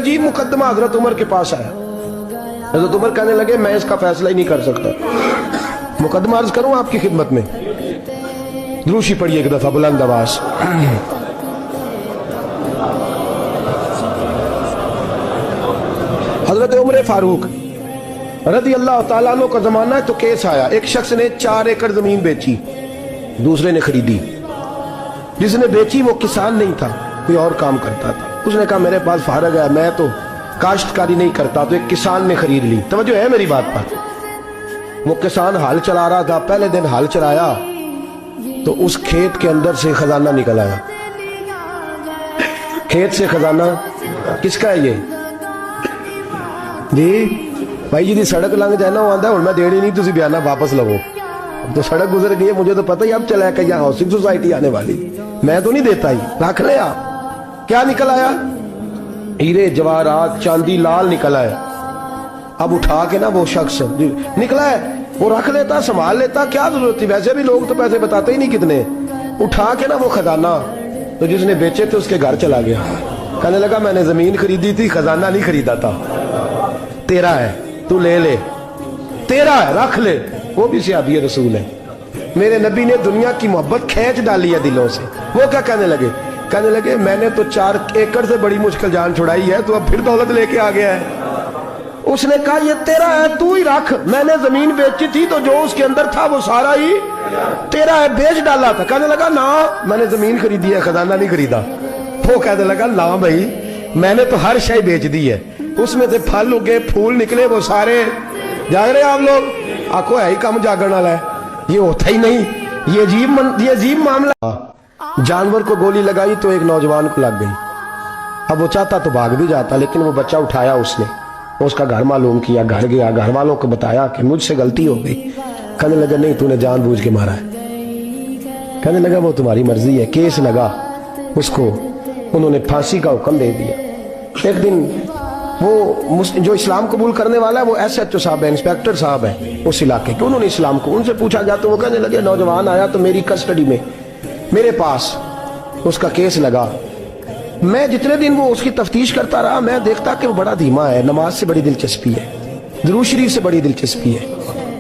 अजीब मुकदमा हजरत उमर के पास आया। हजरत उमर कहने लगे मैं इसका फैसला ही नहीं कर सकता। मुकदमा अर्ज करूं आपकी खिदमत में, द्रूशी पढ़िए एक दफा बुलंद आवाज। हजरत उमर फारूक रज़ी अल्लाह ताला अन्हु का जमाना है, तो केस आया। एक शख्स ने 4 एकड़ जमीन बेची, दूसरे ने खरीदी। जिसने बेची वो किसान नहीं था, कोई और काम करता था। उसने कहा मेरे पास फारग है, मैं तो काश्तकारी नहीं करता, तो एक किसान ने खरीद ली। तवज्जो है मेरी बात पर। वो किसान हाल चला रहा था, पहले दिन हाल चलाया तो उस खेत के अंदर से खजाना निकल आया। खेत से खजाना किसका है ये जी? भाई जी दी सड़क लंघ जाए ना, वो आंदा मैं देनी नहीं, तुसी बयाना वापस लवो। तो सड़क गुजर गई है, मुझे तो पता ही अब चला है कि यहाँ हाउसिंग सोसाइटी आने वाली, मैं तो नहीं देता ही, रख ले आप। क्या निकल आया? हीरे जवाहरात चांदी लाल निकल आया। अब उठा के ना वो शख्स निकला है, वो रख लेता, संभाल लेता, क्या जरूरत थी? वैसे भी लोग तो पैसे बताते ही नहीं कितने। उठा के ना वो खजाना तो जिसने बेचे थे उसके घर चला गया। कहने लगा मैंने जमीन खरीदी थी, खजाना नहीं खरीदा था, तेरा है, तू ले ले, तेरा है, रख ले। वो भी सहाबी रसूल है। मेरे नबी ने दुनिया की मोहब्बत खींच डाली है दिलों से। वो क्या कहने लगे? कहने लगे मैंने तो 4 एकड़ से बड़ी मुश्किल जान छुड़ाई है, तो अब फिर दौलत लेके आ गया है। उसने कहा ये तेरा है, तू ही रख, मैंने जमीन बेची थी तो जो उसके अंदर था वो सारा ही तेरा है, बेच डाला था। कहने लगा ना मैंने जमीन खरीदी है, खजाना नहीं खरीदा। वो कहने लगा ना भाई मैंने तो हर शय बेच दी है, उसमें से फल उगे, फूल निकले, वो सारे। जाग रहे आप लोग? आखो है ही कम जागरण वाला है, ये होता ही नहीं। ये अजीब मामला। जानवर को गोली लगाई तो एक नौजवान को लग गई। अब वो चाहता तो भाग भी जाता, लेकिन वो बच्चा उठाया उसने, उसका घर मालूम किया, घर गया, घर वालों को बताया कि मुझसे गलती हो गई। कहने लगा नहीं तूने जानबूझ के मारा है। कहने लगा वो तुम्हारी मर्जी है। केस लगा, उसको उन्होंने फांसी का हुक्म दे दिया। एक दिन वो जो इस्लाम कबूल करने वाला है वो SHO साहब है, इंस्पेक्टर साहब है उस इलाके के, उन्होंने इस्लाम को उनसे पूछा गया तो वो कहने लगे नौजवान आया तो मेरी कस्टडी में मेरे पास उसका केस लगा। मैं जितने दिन वो उसकी तफ्तीश करता रहा, मैं देखता कि वो बड़ा धीमा है, नमाज से बड़ी दिलचस्पी है, दुरूद शरीफ से बड़ी दिलचस्पी है,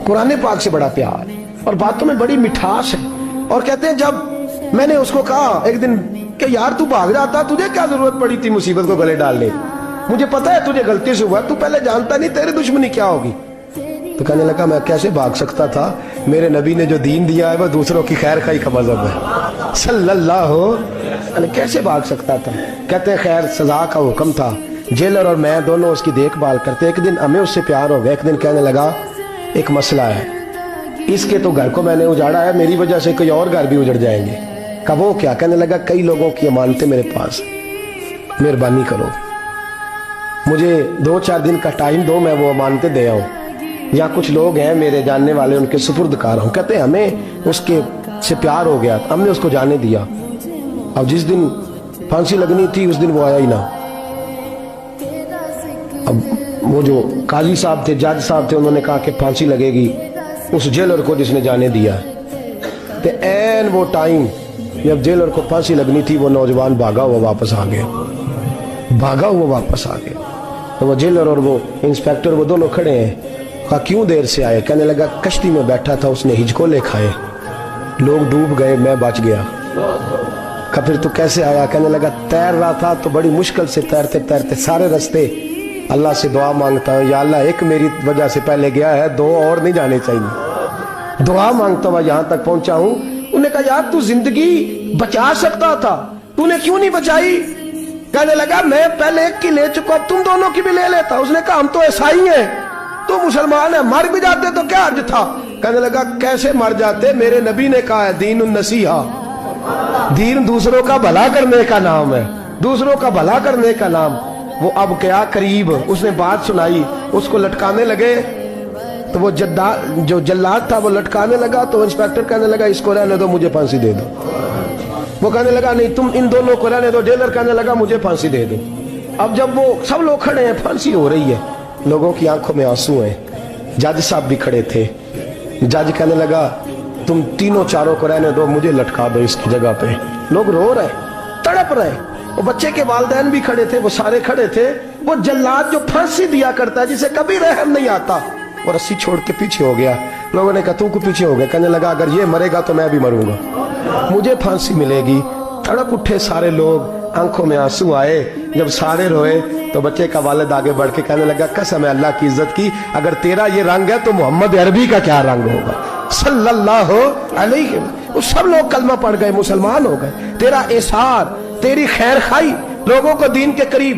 कुरान पाक से बड़ा प्यार और बातों में बड़ी मिठास है। और कहते हैं जब मैंने उसको कहा एक दिन कि यार तू भाग जाता, तुझे क्या जरूरत पड़ी थी मुसीबत को गले डालने, मुझे पता है तुझे गलती से हुआ, तू पहले जानता नहीं तेरी दुश्मनी क्या होगी। तो कहने लगा मैं कैसे भाग सकता था, मेरे नबी ने जो दीन दिया है वो दूसरों की खैर खाई का मजहब है सल्लल्लाहु अलैहि, कैसे भाग सकता था। कहते हैं खैर सजा का हुक्म था, जेलर और मैं दोनों उसकी देखभाल करते। एक दिन हमें उससे प्यार हो गया। एक दिन कहने लगा एक मसला है, इसके तो घर को मैंने उजाड़ा है, मेरी वजह से कोई और घर भी उजड़ जाएंगे। कहा वो क्या? कहने लगा कई लोगों की अमानतें मेरे पास, मेहरबानी करो, मुझे 2-4 दिन का टाइम दो, मैं वो अमानतें दे आऊं, या कुछ लोग हैं मेरे जानने वाले उनके सुपुर्द कर रहा हूं। कहते हैं हमें उसके से प्यार हो गया, हमने उसको जाने दिया। अब जिस दिन फांसी लगनी थी उस दिन वो आया ही ना। अब वो जो काजी साहब थे, जज साहब थे, उन्होंने कहा कि फांसी लगेगी उस जेलर को जिसने जाने दिया। तो ऐन वो टाइम जब जेलर को फांसी लगनी थी वो नौजवान भागा हुआ वापस आ गया, भागा हुआ वापस आ गया। तो वो जेलर और वो इंस्पेक्टर वो दोनों खड़े हैं। कहा क्यों देर से आए? कहने लगा कश्ती में बैठा था, उसने हिचकोले खाए, लोग डूब गए, मैं बच गया। कहा फिर तू कैसे आया? कहने लगा तैर रहा था तो बड़ी मुश्किल से तैरते तैरते सारे रास्ते अल्लाह से दुआ मांगता हूँ, या अल्लाह एक मेरी वजह से पहले गया है, 2 और नहीं जाने चाहिए, दुआ मांगता हुआ यहाँ तक पहुंचा हूँ। उन्होंने कहा यार तू जिंदगी बचा सकता था, तूने क्यों नहीं बचाई? कहने लगा मैं पहले एक की ले चुका, तुम दोनों की भी ले लेता। उसने कहा हम तो ईसाई हैं, तो मुसलमान है, मर भी जाते तो क्या अर्ज था। कहने लगा कैसे मर जाते, मेरे नबी ने कहा है दीन नसीहा, दीन दूसरों का भला करने का नाम है, दूसरों का भला करने का नाम। वो अब क्या करीब उसने बात सुनाई, उसको लटकाने लगे तो वो जो जल्लाद था वो लटकाने लगा। तो इंस्पेक्टर कहने लगा इसको रहने दो, मुझे फांसी दे दो। वो कहने लगा नहीं तुम इन दोनों को रहने दो। जेलर कहने लगा मुझे फांसी दे दो। अब जब वो सब लोग खड़े हैं, फांसी हो रही है, लोगों की आंखों में आंसू हैं, जज साहब भी खड़े थे। जज कहने लगा तुम तीनों चारों को रहने दो, मुझे लटका दो इसकी जगह पे। लोग रो रहे, तड़प रहे। वो बच्चे के वालिदैन भी खड़े थे, वो सारे खड़े थे। वो जल्लाद जो फांसी दिया करता है, जिसे कभी रहम नहीं आता, वो रस्सी छोड़ के पीछे हो गया। लोगों ने कहा तू को पीछे हो गया, कहने लगा अगर ये मरेगा तो मैं भी मरूंगा, मुझे फांसी मिलेगी। तड़क उठे सारे लोग, आंखों में आंसू आए। जब सारे रोए तो बच्चे का वालिद आगे बढ़ के कहने लगा कसम है अल्लाह की इज्जत की, अगर तेरा ये रंग है तो मोहम्मद अरबी का क्या रंग होगा सल्लल्लाहु अलैहि। वो सब लोग कलमा पढ़ गए, मुसलमान हो गए। तेरा एसार, तेरी खैर खाई लोगों को दीन के करीब